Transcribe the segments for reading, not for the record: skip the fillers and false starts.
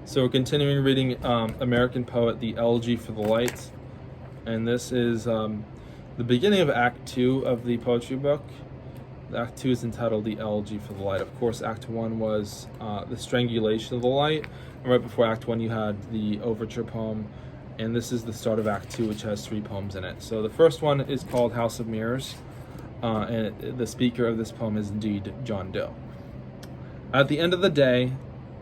So we're continuing reading American poet, the Elegy for the Light. And this is the beginning of Act 2 of the poetry book. Act 2 is entitled The Elegy for the Light. Of course, Act 1 was the strangulation of the light. And right before Act 1, you had the overture poem. And this is the start of Act 2, which has 3 poems in it. So the first one is called House of Mirrors. And the speaker of this poem is indeed John Doe. At the end of the day,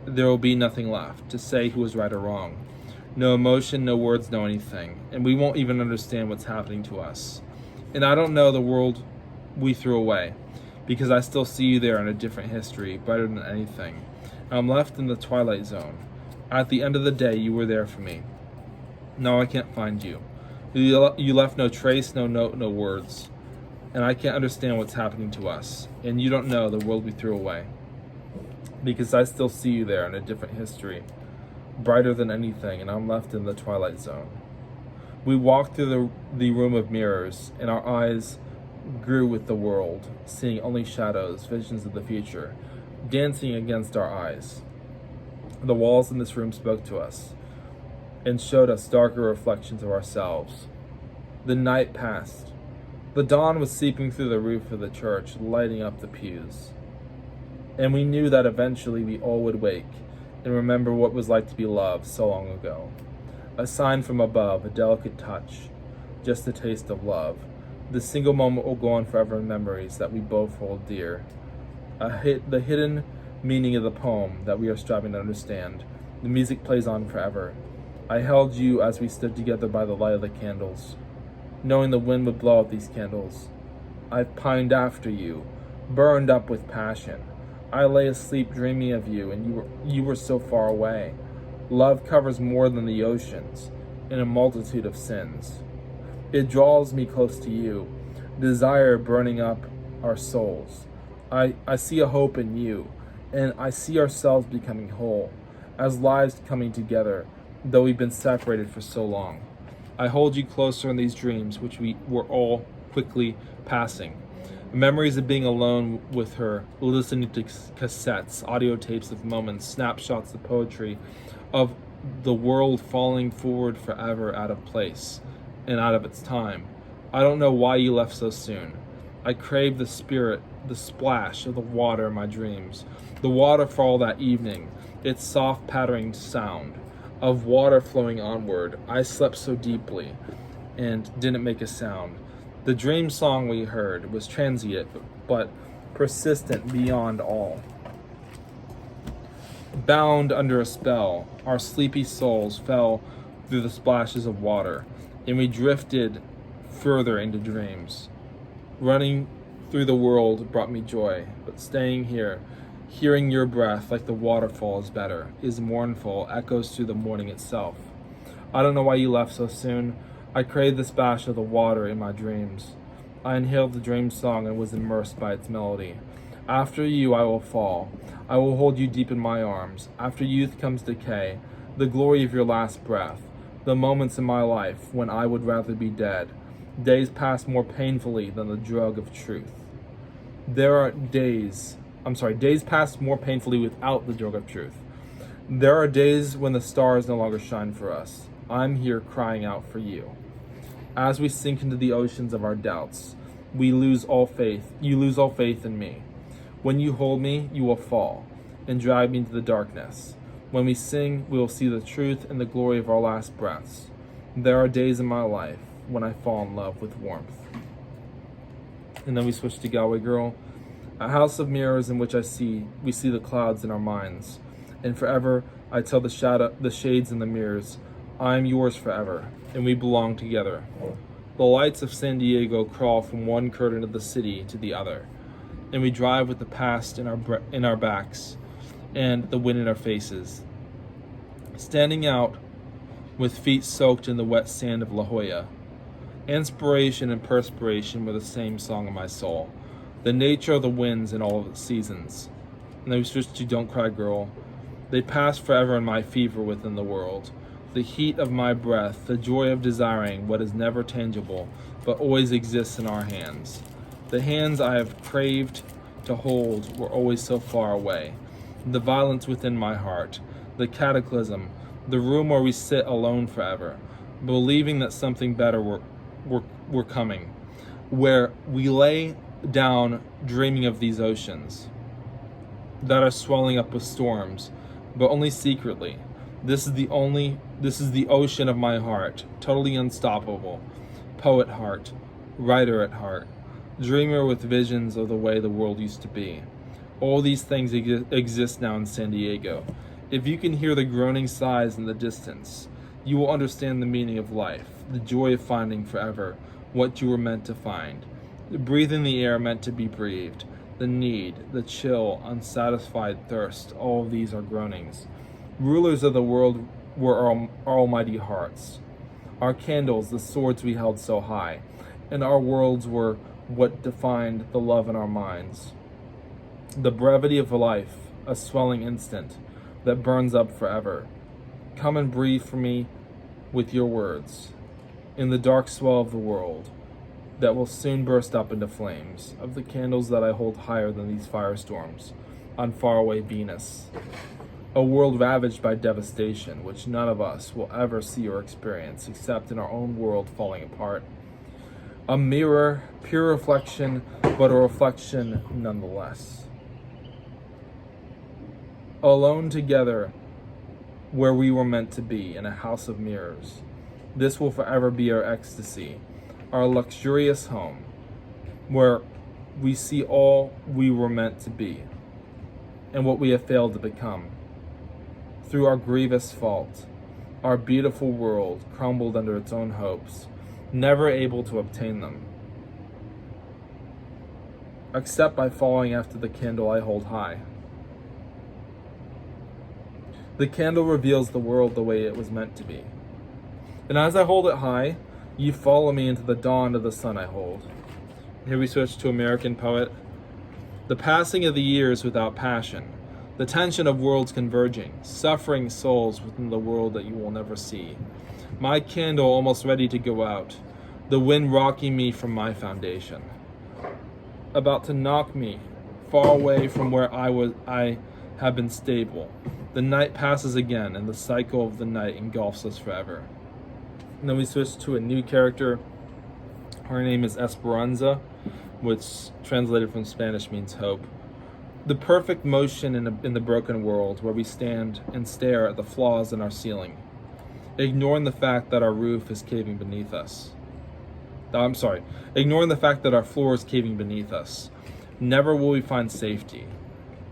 there will be nothing left to say who was right or wrong. No emotion, no words, no anything. And we won't even understand what's happening to us. And I don't know the world we threw away, because I still see you there in a different history, brighter than anything. I'm left in the twilight zone. At the end of the day, you were there for me. Now I can't find you. You left no trace, no note, no words. And I can't understand what's happening to us. And you don't know the world we threw away, because I still see you there in a different history, brighter than anything, and I'm left in the twilight zone. We walked through the room of mirrors, and our eyes grew with the world, seeing only shadows, visions of the future, dancing against our eyes. The walls in this room spoke to us, and showed us darker reflections of ourselves. The night passed. The dawn was seeping through the roof of the church, lighting up the pews. And we knew that eventually we all would wake and remember what it was like to be loved so long ago. A sign from above, a delicate touch, just a taste of love. This single moment will go on forever in memories that we both hold dear. The hidden meaning of the poem that we are striving to understand. The music plays on forever. I held you as we stood together by the light of the candles, knowing the wind would blow out these candles. I pined after you, burned up with passion. I lay asleep dreaming of you, and you were so far away. Love covers more than the oceans, in a multitude of sins. It draws me close to you, desire burning up our souls. I see a hope in you, and I see ourselves becoming whole, as lives coming together, though we've been separated for so long. I hold you closer in these dreams, which we were all quickly passing. Memories of being alone with her, listening to cassettes, audio tapes of moments, snapshots of poetry, of the world falling forward forever out of place and out of its time. I don't know why you left so soon. I crave the spirit, the splash of the water in my dreams, the waterfall that evening, its soft pattering sound of water flowing onward. I slept so deeply and didn't make a sound. The dream song we heard was transient, but persistent beyond all. Bound under a spell, our sleepy souls fell through the splashes of water, and we drifted further into dreams. Running through the world brought me joy, but staying here, hearing your breath like the waterfall is better, is mournful, echoes through the morning itself. I don't know why you left so soon. I craved the splash of the water in my dreams. I inhaled the dream song and was immersed by its melody. After you I will fall. I will hold you deep in my arms. After youth comes decay, the glory of your last breath, the moments in my life when I would rather be dead. Days pass more painfully than the drug of truth. Days pass more painfully without the drug of truth. There are days when the stars no longer shine for us. I'm here crying out for you. As we sink into the oceans of our doubts, we lose all faith. You lose all faith in me. When you hold me, you will fall and drive me into the darkness. When we sing, we will see the truth and the glory of our last breaths. There are days in my life when I fall in love with warmth. And then we switch to Galway Girl. A house of mirrors in which we see the clouds in our minds. And forever I tell the shades in the mirrors, I am yours forever, and we belong together. The lights of San Diego crawl from one curtain of the city to the other, and we drive with the past in our backs and the wind in our faces. Standing out with feet soaked in the wet sand of La Jolla, inspiration and perspiration were the same song in my soul, the nature of the winds in all of its seasons. And then we switch to Don't Cry Girl. They pass forever in my fever within the world. The heat of my breath, the joy of desiring what is never tangible, but always exists in our hands. The hands I have craved to hold were always so far away. The violence within my heart, the cataclysm, the room where we sit alone forever, believing that something better were coming, where we lay down dreaming of these oceans that are swelling up with storms, but only secretly. This is the ocean of my heart, totally unstoppable. Poet heart, writer at heart, dreamer with visions of the way the world used to be. All these things exist now in San Diego. If you can hear the groaning sighs in the distance, you will understand the meaning of life, the joy of finding forever what you were meant to find. Breathing the air meant to be breathed, the need, the chill, unsatisfied thirst, all of these are groanings. Rulers of the world were our almighty hearts. Our candles, the swords we held so high, and our worlds were what defined the love in our minds. The brevity of life, a swelling instant that burns up forever. Come and breathe for me with your words, in the dark swell of the world that will soon burst up into flames, of the candles that I hold higher than these firestorms on faraway Venus. A world ravaged by devastation, which none of us will ever see or experience except in our own world falling apart. A mirror, pure reflection, but a reflection nonetheless. Alone together where we were meant to be, in a house of mirrors. This will forever be our ecstasy, our luxurious home, where we see all we were meant to be and what we have failed to become. Through our grievous fault, our beautiful world crumbled under its own hopes, never able to obtain them, except by falling after the candle I hold high. The candle reveals the world the way it was meant to be. And as I hold it high, you follow me into the dawn of the sun I hold. Here we switch to American poet. The passing of the years without passion, the tension of worlds converging, suffering souls within the world that you will never see. My candle almost ready to go out, the wind rocking me from my foundation, about to knock me far away from where I have been stable. The night passes again, and the cycle of the night engulfs us forever. And then we switch to a new character. Her name is Esperanza, which translated from Spanish means hope. The perfect motion in the broken world, where we stand and stare at the flaws in our ceiling, ignoring the fact that our roof is caving beneath us. Ignoring the fact that our floor is caving beneath us. Never will we find safety.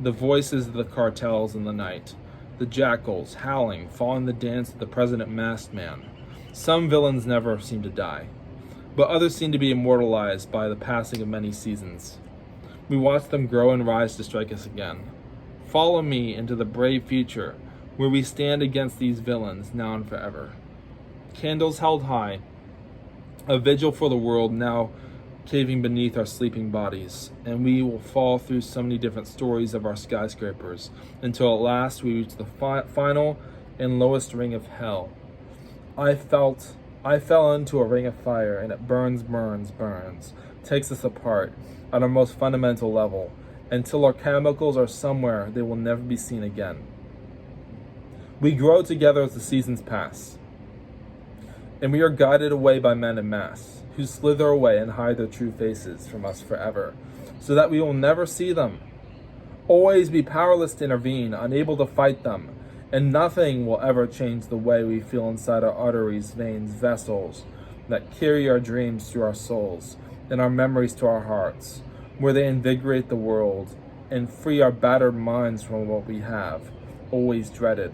The voices of the cartels in the night, the jackals howling, following the dance of the president masked man. Some villains never seem to die, but others seem to be immortalized by the passing of many seasons. We watch them grow and rise to strike us again. Follow me into the brave future, where we stand against these villains now and forever. Candles held high, a vigil for the world now caving beneath our sleeping bodies, and we will fall through so many different stories of our skyscrapers until at last we reach the final and lowest ring of hell. I fell into a ring of fire, and it burns, takes us apart at our most fundamental level, until our chemicals are somewhere they will never be seen again. We grow together as the seasons pass, and we are guided away by men in mass, who slither away and hide their true faces from us forever, so that we will never see them. Always be powerless to intervene, unable to fight them, and nothing will ever change the way we feel inside our arteries, veins, vessels that carry our dreams through our souls and our memories to our hearts, where they invigorate the world and free our battered minds from what we have always dreaded,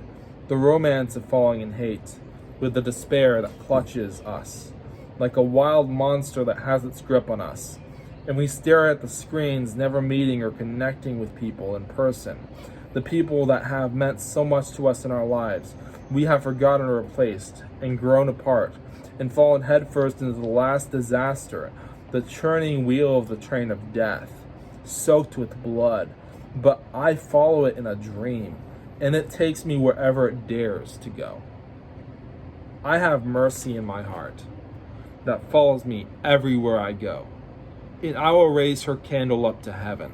the romance of falling in hate, with the despair that clutches us like a wild monster that has its grip on us, and we stare at the screens, never meeting or connecting with people in person, the people that have meant so much to us in our lives. We have forgotten or replaced and grown apart and fallen headfirst into the last disaster, the churning wheel of the train of death, soaked with blood. But I follow it in a dream, and it takes me wherever it dares to go. I have mercy in my heart that follows me everywhere I go, and I will raise her candle up to heaven.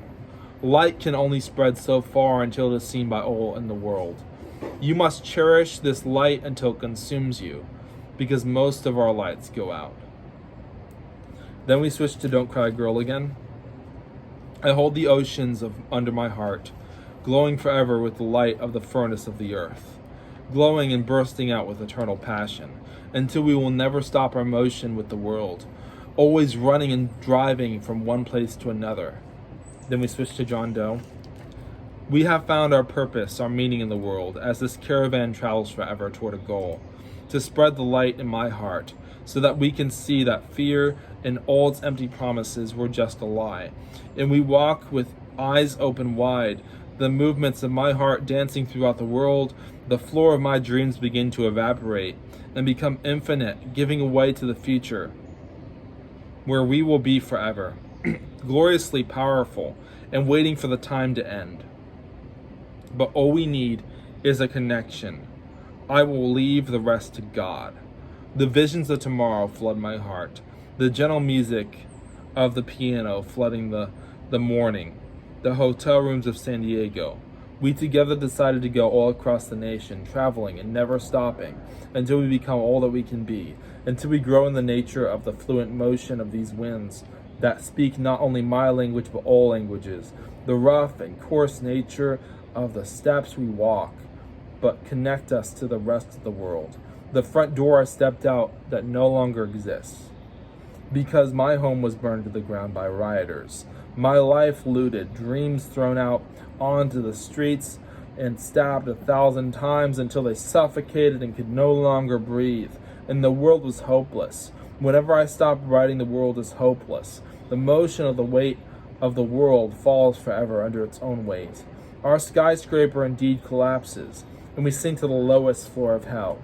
Light can only spread so far until it is seen by all in the world. You must cherish this light until it consumes you, because most of our lights go out. Then we switch to Don't Cry Girl again. I hold the oceans under my heart, glowing forever with the light of the furnace of the earth, glowing and bursting out with eternal passion, until we will never stop our motion with the world, always running and driving from one place to another. Then we switch to John Doe. We have found our purpose, our meaning in the world, as this caravan travels forever toward a goal, to spread the light in my heart, so that we can see that fear and all its empty promises were just a lie. And we walk with eyes open wide, the movements of my heart dancing throughout the world. The floor of my dreams begin to evaporate and become infinite, giving way to the future, where we will be forever, gloriously powerful, and waiting for the time to end. But all we need is a connection. I will leave the rest to God. The visions of tomorrow flood my heart, the gentle music of the piano flooding the morning, the hotel rooms of San Diego. We together decided to go all across the nation, traveling and never stopping, until we become all that we can be, until we grow in the nature of the fluent motion of these winds that speak not only my language but all languages, the rough and coarse nature of the steps we walk, but connect us to the rest of the world. The front door I stepped out that no longer exists, because my home was burned to the ground by rioters, my life looted, dreams thrown out onto the streets and stabbed 1,000 times until they suffocated and could no longer breathe. And the world was hopeless. Whenever I stop writing, the world is hopeless. The motion of the weight of the world falls forever under its own weight. Our skyscraper indeed collapses, and we sink to the lowest floor of hell.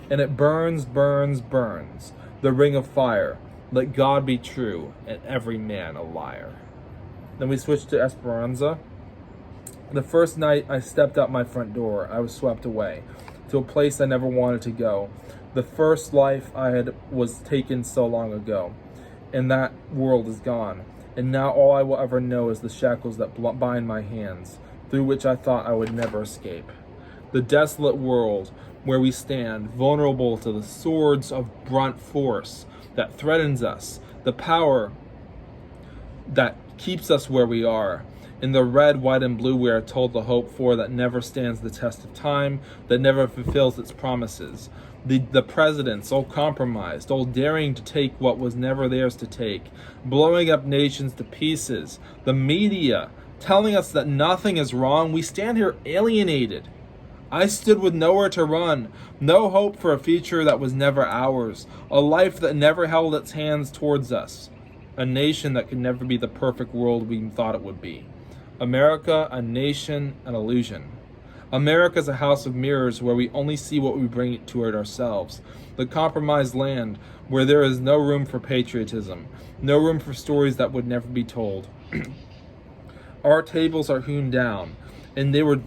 And it burns, burns, burns, the ring of fire. Let God be true, and every man a liar. Then we switch to Esperanza. The first night I stepped out my front door, I was swept away to a place I never wanted to go. The first life I had was taken so long ago, and that world is gone. And now all I will ever know is the shackles that bind my hands, through which I thought I would never escape. The desolate world where we stand, vulnerable to the swords of blunt force that threatens us, the power that keeps us where we are. In the red, white, and blue we are told to hope for that never stands the test of time, that never fulfills its promises. The presidents, all compromised, all daring to take what was never theirs to take, blowing up nations to pieces. The media telling us that nothing is wrong. We stand here alienated. I stood with nowhere to run, no hope for a future that was never ours, a life that never held its hands towards us, a nation that could never be the perfect world we thought it would be. America, a nation, an illusion. America is a house of mirrors where we only see what we bring toward ourselves. The compromised land where there is no room for patriotism, no room for stories that would never be told. Our tables are hewn down, and they were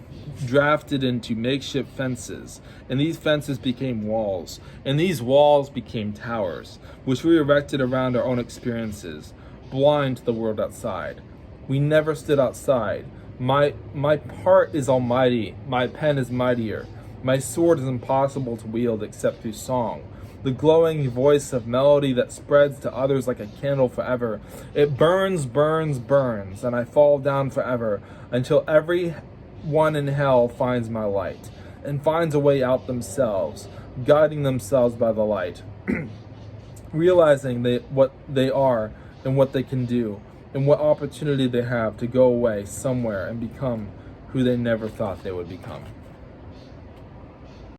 drafted into makeshift fences, and these fences became walls, and these walls became towers, which we erected around our own experiences, blind to the world outside. We never stood outside. My part is almighty, my pen is mightier, my sword is impossible to wield except through song, the glowing voice of melody that spreads to others like a candle forever. It burns, burns, burns, and I fall down forever until everyone in hell finds my light and finds a way out themselves, guiding themselves by the light, realizing what they are and what they can do, and what opportunity they have to go away somewhere and become who they never thought they would become.